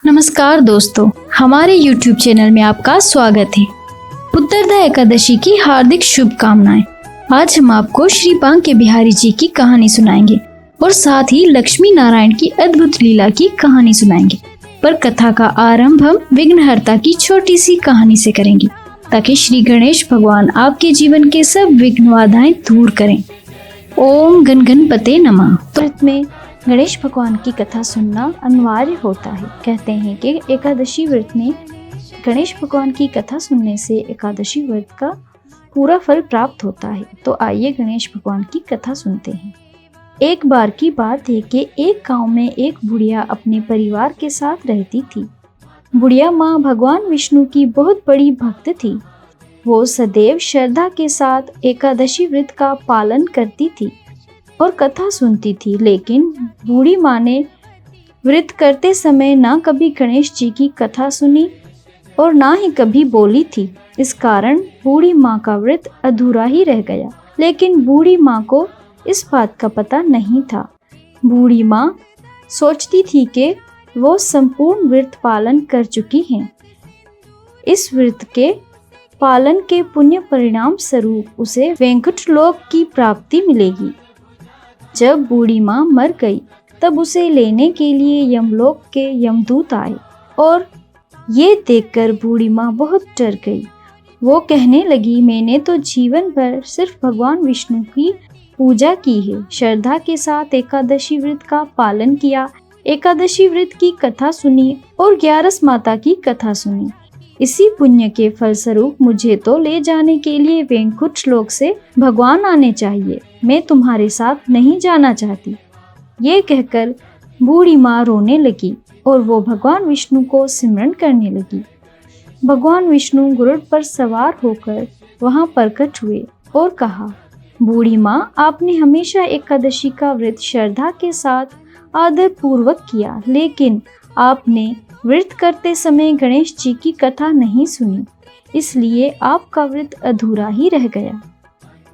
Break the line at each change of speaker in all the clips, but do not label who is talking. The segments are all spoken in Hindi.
नमस्कार दोस्तों, हमारे YouTube चैनल में आपका स्वागत है। पुत्रदा एकादशी की हार्दिक शुभकामनाएं। आज हम आपको श्री बांके बिहारी जी की कहानी सुनाएंगे और साथ ही लक्ष्मी नारायण की अद्भुत लीला की कहानी सुनाएंगे। पर कथा का आरंभ हम विघ्नहर्ता की छोटी सी कहानी से करेंगे ताकि श्री गणेश भगवान आपके जीवन के सब विघ्न बाधाएं दूर करें। ओम गण गणपते नमः। व्रत में गणेश भगवान की कथा सुनना अनिवार्य होता है। कहते हैं कि एकादशी व्रत में गणेश भगवान की कथा सुनने से एकादशी व्रत का पूरा फल प्राप्त होता है। तो आइए गणेश भगवान की कथा सुनते हैं। एक बार की बात है कि एक गांव में एक बुढ़िया अपने परिवार के साथ रहती थी। बुढ़िया माँ भगवान विष्णु की बहुत बड़ी भक्त थी। वो सदैव श्रद्धा के साथ एकादशी व्रत का पालन करती थी और कथा सुनती थी, लेकिन बूढ़ी माँ ने व्रत करते समय ना कभी गणेश जी की कथा सुनी और ना ही कभी बोली थी। इस कारण बूढ़ी माँ का व्रत अधूरा ही रह गया। लेकिन बूढ़ी माँ को इस बात का पता नहीं था। बूढ़ी माँ सोचती थी कि वो संपूर्ण व्रत पालन कर चुकी हैं। इस व्रत के पालन के पुण्य परिणाम स्वरूप उसे वैकुंठ लोक की प्राप्ति मिलेगी। जब बूढ़ी माँ मर गई तब उसे लेने के लिए यमलोक के यमदूत आए और ये देखकर बूढ़ी माँ बहुत डर गई। वो कहने लगी, मैंने तो जीवन भर सिर्फ भगवान विष्णु की पूजा की है, श्रद्धा के साथ एकादशी व्रत का पालन किया, एकादशी व्रत की कथा सुनी और 11 माता की कथा सुनी। इसी पुण्य के फलस्वरूप मुझे तो ले जाने के लिए वैकुंठ लोक से भगवान आने चाहिए। मैं तुम्हारे साथ नहीं जाना चाहती। ये कहकर बूढ़ी माँ रोने लगी और वो भगवान विष्णु को सिमरन करने लगी। भगवान विष्णु गरुड़ पर सवार होकर वहाँ प्रकट हुए और कहा, बूढ़ी माँ, आपने हमेशा एकादशी का व्रत श्रद्धा के साथ आदर पूर्वक किया, लेकिन आपने व्रत करते समय गणेश जी की कथा नहीं सुनी, इसलिए आपका व्रत अधूरा ही रह गया।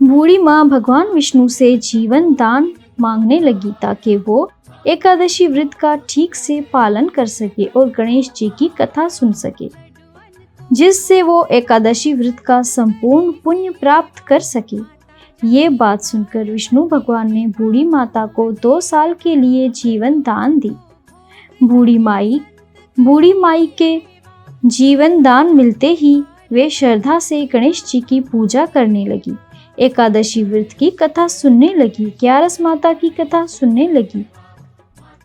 बूढ़ी माँ भगवान विष्णु से जीवन दान मांगने लगी ताकि वो एकादशी व्रत का ठीक से पालन कर सके और गणेश जी की कथा सुन सके, जिससे वो एकादशी व्रत का संपूर्ण पुण्य प्राप्त कर सके। ये बात सुनकर विष्णु भगवान ने बूढ़ी माता को 2 साल के लिए जीवन दान दी। बूढ़ी माई के जीवन दान मिलते ही वे श्रद्धा से गणेश जी की पूजा करने लगी, एकादशी व्रत की कथा सुनने लगी, 11 माता की कथा सुनने लगी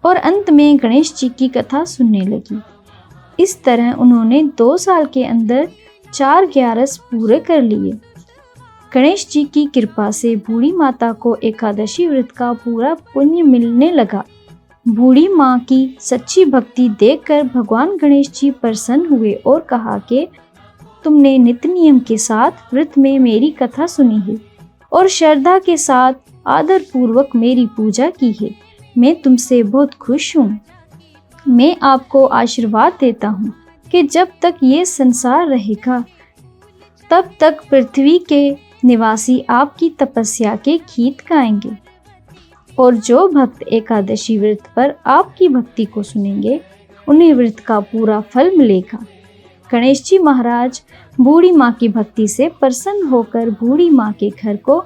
और अंत में गणेश जी की कथा सुनने लगी। इस तरह उन्होंने 2 साल के अंदर 4 11 पूरे कर लिए। गणेश जी की कृपा से बूढ़ी माता को एकादशी व्रत का पूरा पुण्य मिलने लगा। बूढ़ी माँ की सच्ची भक्ति देखकर भगवान गणेश जी प्रसन्न हुए और कहा कि तुमने नित्य नियम के साथ व्रत में मेरी कथा सुनी है और श्रद्धा के साथ आदर पूर्वक मेरी पूजा की है। मैं तुमसे बहुत खुश हूँ। मैं आपको आशीर्वाद देता हूँ कि जब तक ये संसार रहेगा तब तक पृथ्वी के निवासी आपकी तपस्या के गीत गाएंगे और जो भक्त एकादशी व्रत पर आपकी भक्ति को सुनेंगे उन्हें व्रत का पूरा फल मिलेगा। गणेश जी महाराज बूढ़ी माँ की भक्ति से प्रसन्न होकर बूढ़ी माँ के घर को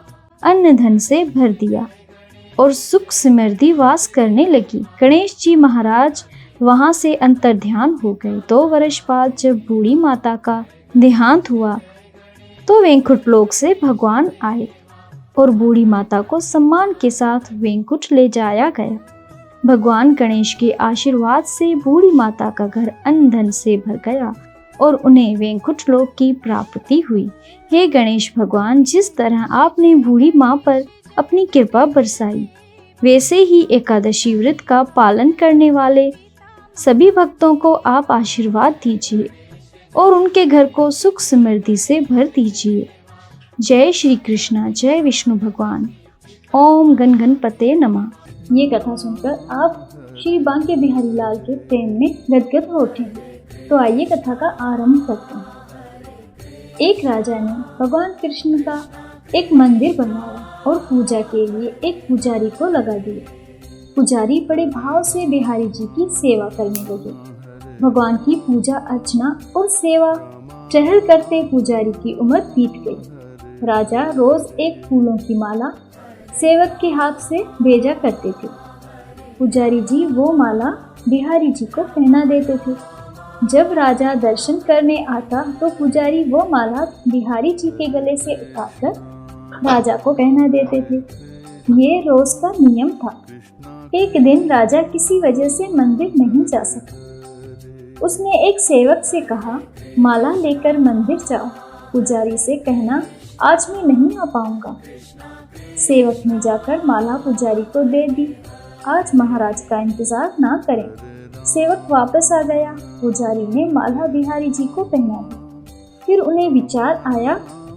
अन्न धन से भर दिया और सुख समृद्धि वास करने लगी। गणेश जी महाराज वहाँ से अंतर्ध्यान हो गए। 2 वर्ष बाद जब बूढ़ी माता का देहांत हुआ तो वैकुंठ लोक से भगवान आए और बूढ़ी माता को सम्मान के साथ वैकुंठ ले जाया गया। भगवान गणेश के आशीर्वाद से बूढ़ी माता का घर अन्न धन से भर गया और उन्हें वैकुंठ लोक की प्राप्ति हुई। हे गणेश भगवान, जिस तरह आपने बूढ़ी माँ पर अपनी कृपा बरसाई, वैसे ही एकादशी व्रत का पालन करने वाले सभी भक्तों को आप आशीर्वाद दीजिए और उनके घर को सुख समृद्धि से भर दीजिए। जय श्री कृष्णा, जय विष्णु भगवान। ओम गण गणपते नमः। ये कथा सुनकर आप श्री बांके बिहारी लाल के प्रेम में गदगद हो उठेंगे। तो आइए कथा का आरंभ करते हैं। एक राजा ने भगवान कृष्ण का एक मंदिर बनवाया और पूजा के लिए एक पुजारी को लगा दिया। पुजारी बड़े भाव से बिहारी जी की सेवा करने लगे। भगवान की पूजा अर्चना और सेवा टहल करते पुजारी की उम्र बीत गई। राजा रोज एक फूलों की माला सेवक के हाथ से भेजा करते थे। पुजारी जी वो माला बिहारी जी को पहना देते थे। जब राजा दर्शन करने आता तो पुजारी वो माला बिहारी जी के गले से उतारकर राजा को पहना देते थे। ये रोज का नियम था। एक दिन राजा किसी वजह से मंदिर नहीं जा सका। उसने एक सेवक से कहा, माला लेकर मंदिर जाओ, पुजारी से कहना आज मैं नहीं आ पाऊंगा। सेवक ने जाकर माला पुजारी को दे दी। आज महाराज का इंतजार ना करें। सेवक वापस आ गया। पुजारी ने माला बिहारी जी को पहना दी। फिर उन्हें विचार आया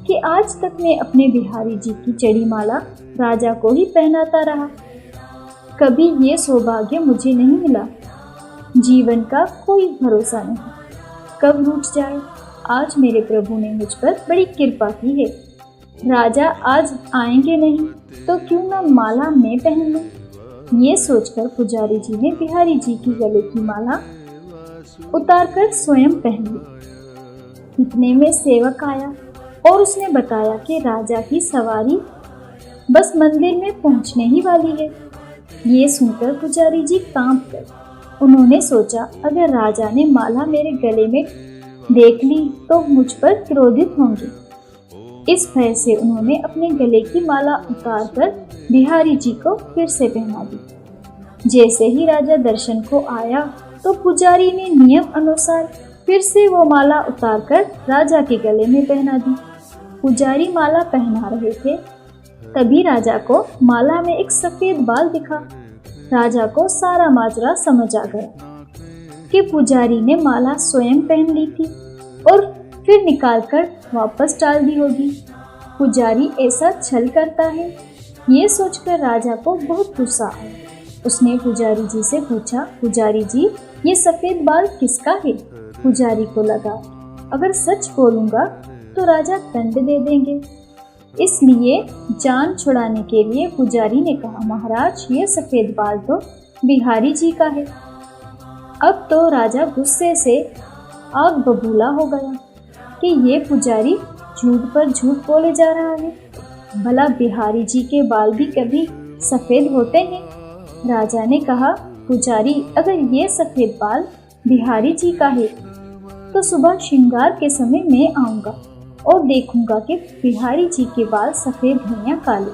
कि आज तक मैं अपने बिहारी जी की चढ़ी माला राजा को ही पहनाता रहा। कभी ये सौभाग्य मुझे नहीं मिला। जीवन का कोई भरोसा नहीं, कब रूठ जाए। आज मेरे प्रभु ने मुझ पर बड़ी कृपा की है। राजा आज आएंगे नहीं तो क्यों ना माला मैं पहन लूं। ये सोचकर पुजारी जी ने बिहारी जी की गले की माला उतारकर स्वयं पहन ली। इतने में सेवक आया और उसने बताया कि राजा की सवारी बस मंदिर में पहुंचने ही वाली है। ये सुनकर पुजारी जी कांप गए। उन्होंने सोचा, अगर राजा ने माला मेरे गले में देख ली तो मुझ पर क्रोधित होंगे। इस भय से उन्होंने अपने गले की माला उतारकर बिहारी जी को फिर से पहना दी। जैसे ही राजा दर्शन को आया तो पुजारी ने नियम अनुसार फिर से वो माला उतारकर राजा के गले में पहना दी। पुजारी माला पहना रहे थे, तभी राजा को माला में एक सफेद बाल दिखा। राजा को सारा माजरा समझ आ गया कि पुजारी ने माला स्वयं पहन ली थी और फिर निकालकर वापस डाल दी होगी। पुजारी ऐसा छल करता है। ये सोचकर राजा को बहुत गुस्सा आया। उसने पुजारी जी से पूछा, पुजारी जी ये सफेद बाल किसका है? पुजारी को लगा अगर सच बोलूंगा तो राजा दंड दे देंगे। इसलिए जान छुड़ाने के लिए पुजारी ने कहा, महाराज ये सफेद बाल तो बिहारी जी का है। अब तो राजा गुस्से से आग बबूला हो गया कि ये पुजारी झूठ पर झूठ बोले जा रहा है। भला बिहारी जी के बाल भी कभी सफेद होते हैं? राजा ने कहा, पुजारी अगर ये सफेद बाल बिहारी जी का है तो सुबह श्रृंगार के समय मैं आऊंगा और देखूंगा कि बिहारी जी के बाल सफेद हैं या काले।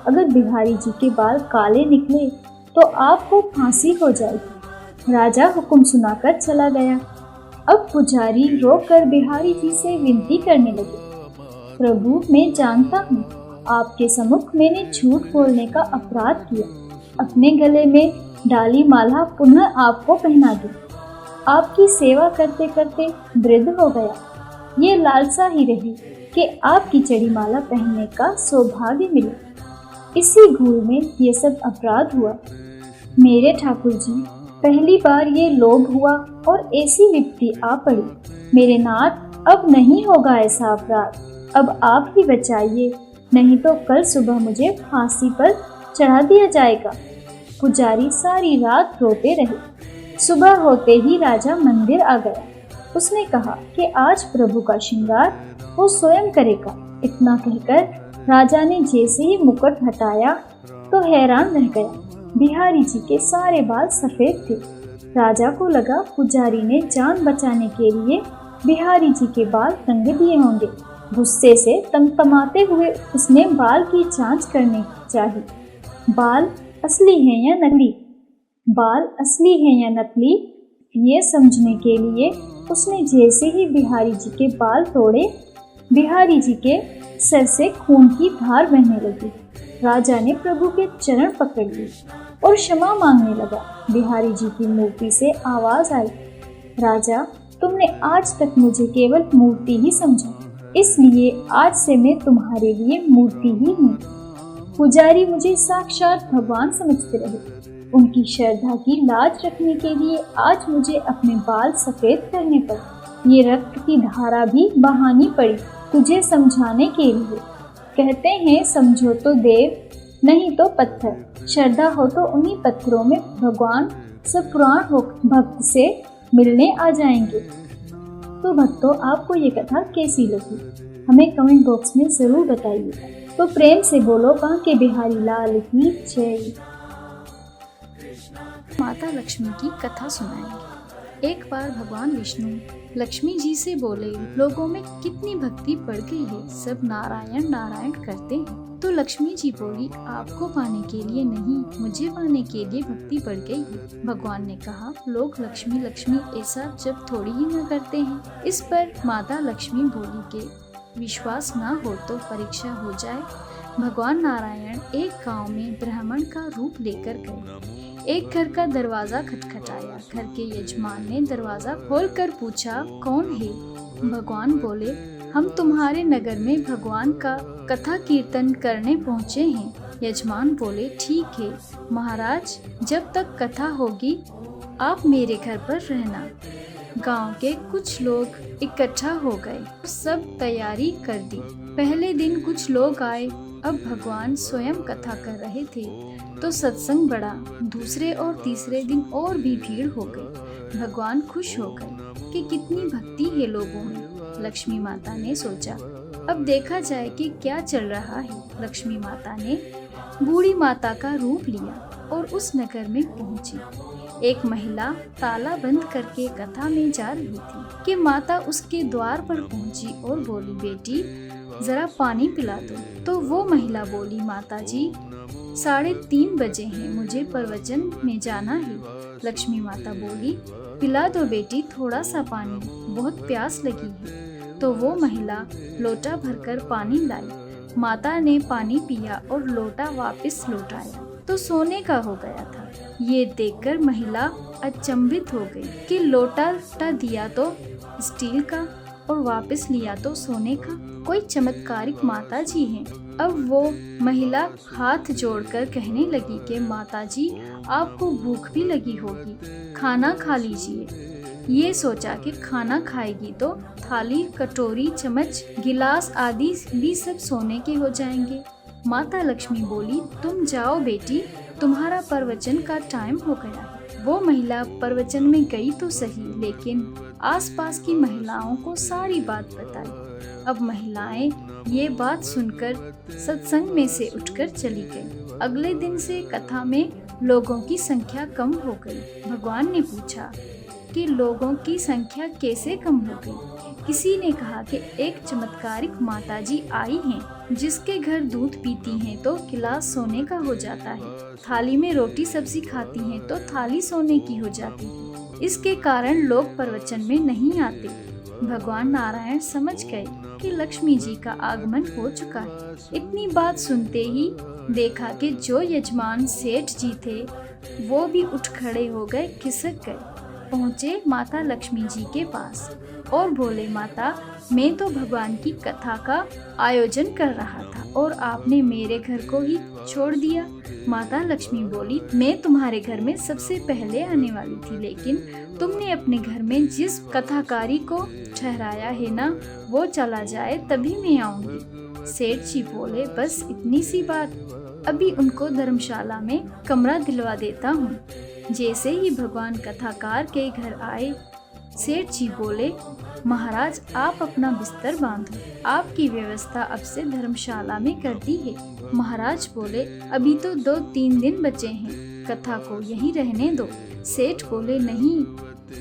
अगर बिहारी जी के बाल काले निकले तो आपको फांसी हो जाएगी। राजा हुक्म सुनाकर चला गया। अब पुजारी रोकर बिहारी जी से विनती करने लगे, प्रभु मैं जानता हूँ आपके सम्मुख मैंने झूठ बोलने का अपराध किया। अपने गले में डाली माला पुनः आपको पहना दी। आपकी सेवा करते करते वृद्ध हो गया। ये लालसा ही रही कि आपकी चढ़ी माला पहनने का सौभाग्य मिले। इसी भूल में ये सब अपराध हुआ। मेरे ठाकुर जी, पहली बार ये लोभ हुआ और ऐसी विपत्ति आ पड़ी। मेरे नाथ, अब नहीं होगा ऐसा अपराध। अब आप ही बचाइए, नहीं तो कल सुबह मुझे फांसी पर चढ़ा दिया जाएगा। पुजारी सारी रात रोते रहे। सुबह होते ही राजा मंदिर आ गया। उसने कहा कि आज प्रभु का श्रृंगार वो स्वयं करेगा। इतना कहकर राजा ने जैसे ही मुकुट हटाया तो हैरान रह गया। बिहारी जी के सारे बाल सफेद थे। राजा को लगा पुजारी ने जान बचाने के लिए बिहारी जी के बाल रंग दिए होंगे। गुस्से से तमतमाते हुए उसने बाल की जांच करनी चाहिए। बाल असली हैं या नकली? बाल असली हैं या नकली, ये समझने के लिए उसने जैसे ही बिहारी जी के बाल तोड़े, बिहारी जी के सर से खून की धार बहने लगी। राजा ने प्रभु के चरण पकड़ लिए और क्षमा मांगने लगा। बिहारी जी की मूर्ति से आवाज आई, राजा तुमने आज तक मुझे केवल मूर्ति ही समझा, इसलिए आज से मैं तुम्हारे लिए मूर्ति ही हूँ। पुजारी मुझे साक्षात भगवान समझते रहे। उनकी श्रद्धा की लाज रखने के लिए आज मुझे अपने बाल सफेद करने पर ये रक्त की धारा भी बहानी पड़ी तुझे समझाने के लिए। कहते हैं समझो तो देव, नहीं तो पत्थर। श्रद्धा हो तो उन्हीं पत्थरों में भगवान सब पुराण हो। भक्त से मिलने आ जाएंगे। तो भक्तों, आपको ये कथा कैसी लगी हमें कमेंट बॉक्स में जरूर बताइएगा। तो प्रेम से बोलो बांके बिहारी लाल की जय। माता लक्ष्मी की कथा सुनाएंगे। एक बार भगवान विष्णु लक्ष्मी जी से बोले, लोगों में कितनी भक्ति बढ़ गई है, सब नारायण नारायण करते हैं। तो लक्ष्मी जी बोली, आपको पाने के लिए नहीं, मुझे पाने के लिए भक्ति बढ़ गई है। भगवान ने कहा, लोग लक्ष्मी लक्ष्मी ऐसा जब थोड़ी ही न करते हैं। इस पर माता लक्ष्मी बोली कि विश्वास ना हो तो परीक्षा हो जाए। भगवान नारायण एक गांव में ब्राह्मण का रूप लेकर गए। एक घर का दरवाजा खटखटाया। घर के यजमान ने दरवाजा खोलकर पूछा, कौन है? भगवान बोले, हम तुम्हारे नगर में भगवान का कथा कीर्तन करने पहुँचे हैं। यजमान बोले, ठीक है महाराज, जब तक कथा होगी आप मेरे घर पर रहना। गांव के कुछ लोग इकट्ठा हो गए, सब तैयारी कर दी। पहले दिन कुछ लोग आए, अब भगवान स्वयं कथा कर रहे थे तो सत्संग बढ़ा। दूसरे और तीसरे दिन और भी भीड़ हो गई। भगवान खुश हो गए कि कितनी भक्ति है लोगों में। लक्ष्मी माता ने सोचा, अब देखा जाए कि क्या चल रहा है। लक्ष्मी माता ने बूढ़ी माता का रूप लिया और उस नगर में पहुंची। एक महिला ताला बंद करके कथा में जा रही थी कि माता उसके द्वार पर पहुंची और बोली, बेटी जरा पानी पिला दो। तो वो महिला बोली, माता जी 3:30 बजे हैं, मुझे प्रवचन में जाना है। लक्ष्मी माता बोली, पिला दो बेटी थोड़ा सा पानी, बहुत प्यास लगी है। तो वो महिला लोटा भरकर पानी लाई। माता ने पानी पिया और लोटा वापस लौटाया तो सोने का हो गया था। ये देखकर महिला अचंभित हो गई कि लोटा दिया तो स्टील का और वापस लिया तो सोने का। कोई चमत्कारिक माता जी हैं। अब वो महिला हाथ जोड़कर कहने लगी कि माता जी, आपको भूख भी लगी होगी, खाना खा लीजिए। ये सोचा कि खाना खाएगी तो थाली, कटोरी, चम्मच, गिलास आदि भी सब सोने के हो जाएंगे। माता लक्ष्मी बोली, तुम जाओ बेटी, तुम्हारा प्रवचन का टाइम हो गया है। वो महिला प्रवचन में गई तो सही, लेकिन आसपास की महिलाओं को सारी बात बताई। अब महिलाएं ये बात सुनकर सत्संग में से उठकर चली गई। अगले दिन से कथा में लोगों की संख्या कम हो गई। भगवान ने पूछा कि लोगों की संख्या कैसे कम हो गई? किसी ने कहा कि एक चमत्कारिक माताजी आई हैं, जिसके घर दूध पीती हैं तो गिलास सोने का हो जाता है, थाली में रोटी सब्जी खाती हैं तो थाली सोने की हो जाती है। इसके कारण लोग प्रवचन में नहीं आते। भगवान नारायण समझ गए कि लक्ष्मी जी का आगमन हो चुका है। इतनी बात सुनते ही देखा कि जो यजमान सेठ जी थे वो भी उठ खड़े हो गए, खिसक गए। पहुँचे माता लक्ष्मी जी के पास और बोले, माता मैं तो भगवान की कथा का आयोजन कर रहा था और आपने मेरे घर को ही छोड़ दिया। माता लक्ष्मी बोली, मैं तुम्हारे घर में सबसे पहले आने वाली थी, लेकिन तुमने अपने घर में जिस कथाकारी को ठहराया है ना, वो चला जाए तभी मैं आऊंगी। सेठ जी बोले, बस इतनी सी बात, अभी उनको धर्मशाला में कमरा दिलवा देता हूँ। जैसे ही भगवान कथाकार के घर आए, सेठ जी बोले, महाराज आप अपना बिस्तर बांधो, आपकी व्यवस्था अब से धर्मशाला में कर दी है। महाराज बोले, अभी तो 2-3 दिन बचे हैं, कथा को यहीं रहने दो। सेठ बोले, नहीं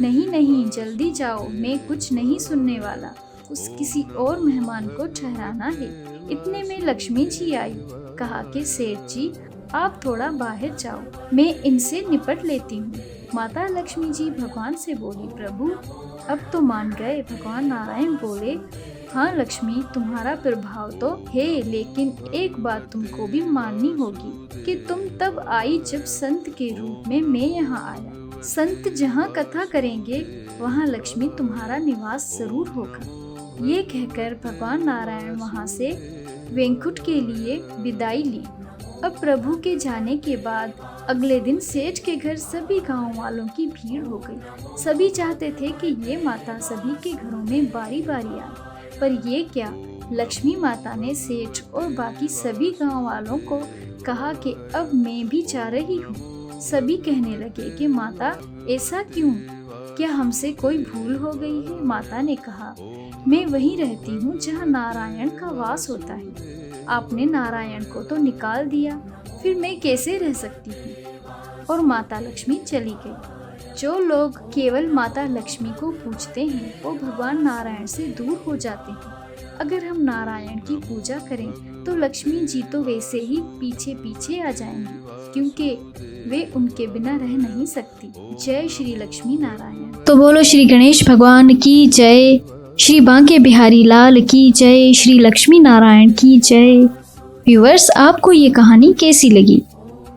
नहीं नहीं, जल्दी जाओ, मैं कुछ नहीं सुनने वाला, किसी और मेहमान को ठहराना है। इतने में लक्ष्मी जी आई। कहा कि सेठ जी आप थोड़ा बाहर जाओ, मैं इनसे निपट लेती हूँ। माता लक्ष्मी जी भगवान से बोली, प्रभु अब तो मान गए। भगवान नारायण बोले, हाँ लक्ष्मी, तुम्हारा प्रभाव तो है, लेकिन एक बात तुमको भी माननी होगी कि तुम तब आई जब संत के रूप में मैं यहाँ आया। संत जहाँ कथा करेंगे वहाँ लक्ष्मी तुम्हारा निवास जरूर होगा। ये कहकर भगवान नारायण वहाँ से वैकुंठ के लिए विदाई ली। अब प्रभु के जाने के बाद अगले दिन सेठ के घर सभी गांव वालों की भीड़ हो गई। सभी चाहते थे कि ये माता सभी के घरों में बारी बारी आए, पर ये क्या, लक्ष्मी माता ने सेठ और बाकी सभी गांव वालों को कहा कि अब मैं भी जा रही हूँ। सभी कहने लगे कि माता ऐसा क्यों, क्या हमसे कोई भूल हो गई है? माता ने कहा, मैं वहीं रहती हूँ जहाँ नारायण का वास होता है। आपने नारायण को तो निकाल दिया, फिर मैं कैसे रह सकती हूँ? और माता लक्ष्मी चली गई। जो लोग केवल माता लक्ष्मी को पूजते हैं वो भगवान नारायण से दूर हो जाते हैं। अगर हम नारायण की पूजा करें तो लक्ष्मी जी तो वैसे ही पीछे पीछे आ जाएंगी, क्योंकि वे उनके बिना रह नहीं सकती। जय श्री लक्ष्मी नारायण। तो बोलो श्री गणेश भगवान की जय, श्री बांके बिहारी लाल की जय, श्री लक्ष्मी नारायण की जय। व्यूअर्स, आपको ये कहानी कैसी लगी?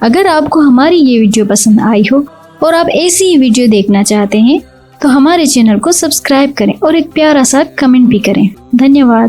अगर आपको हमारी ये वीडियो पसंद आई हो और आप ऐसी ही वीडियो देखना चाहते हैं तो हमारे चैनल को सब्सक्राइब करें और एक प्यारा सा कमेंट भी करें। धन्यवाद।